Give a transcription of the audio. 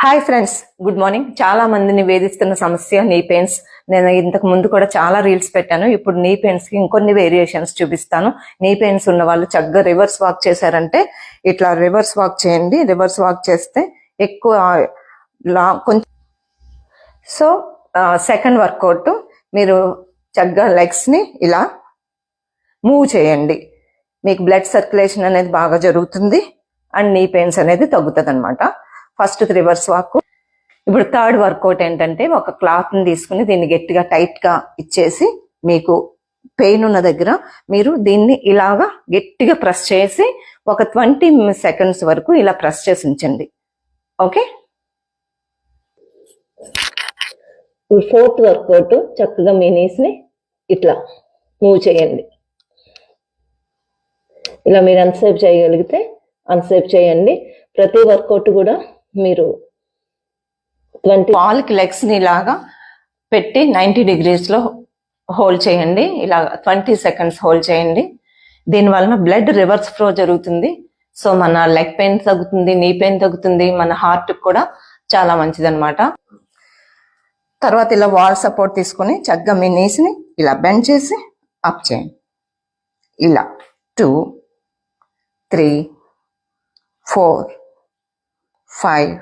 Hi friends, good morning. చాలా మందిని వేధిస్తున్న సమస్య నీ పెయిన్స్. నేను ఇంతకు ముందు కూడా చాలా రీల్స్ పెట్టాను. ఇప్పుడు నీ పెయిన్స్ కి ఇంకొన్ని వేరియేషన్స్ చూపిస్తాను. నీ పెయిన్స్ ఉన్న వాళ్ళు చక్కగా రివర్స్ వాక్ చేశారంటే ఇట్లా రివర్స్ వాక్ చేయండి. రివర్స్ వాక్ చేస్తే ఎక్కువ కొంచెం. సో సెకండ్ వర్కౌట్, మీరు చక్కగా లెగ్స్ ని ఇలా మూవ్ చేయండి. మీకు బ్లడ్ సర్క్యులేషన్ అనేది బాగా జరుగుతుంది అండ్ నీ పెయిన్స్ అనేది తగ్గుతుంది అనమాట. First reverse walk. ఇప్పుడు థర్డ్ వర్కౌట్ ఏంటంటే, ఒక క్లాత్ ని తీసుకుని దీన్ని గట్టిగా టైట్ గా ఇచ్చేసి, మీకు పెయిన్ ఉన్న దగ్గర మీరు దీన్ని ఇలాగా గట్టిగా ప్రెస్ చేసి ఒక 20 సెకండ్స్ వరకు ఇలా ప్రెస్ చేసి ఉంచండి. ఓకే. ఫోర్త్ వర్కౌట్, చక్కగా మీ నీస్ ని ఇట్లా మూవ్ చేయండి. ఇలా మీరు ఎంతసేపు చేయగలిగితే అంతసేపు చేయండి. ప్రతి వర్కౌట్ కూడా మీరు 20 కాల్కి లెగ్స్ ని ఇలాగా పెట్టి 90 degrees లో హోల్డ్ చేయండి. ఇలా 20 సెకండ్స్ హోల్డ్ చేయండి. దీనివలన బ్లడ్ రివర్స్ ఫ్లో జరుగుతుంది. సో మన లెగ్ పెయిన్ తగ్గుతుంది, నీ పెయిన్ తగ్గుతుంది, మన హార్ట్ కూడా చాలా మంచిది అనమాట. తర్వాత ఇలా వాల్ సపోర్ట్ తీసుకుని చక్కగా మీ నీస్ ని ఇలా బెండ్ చేసి అప్ చేయండి. ఇలా 2, 3, 4, 5,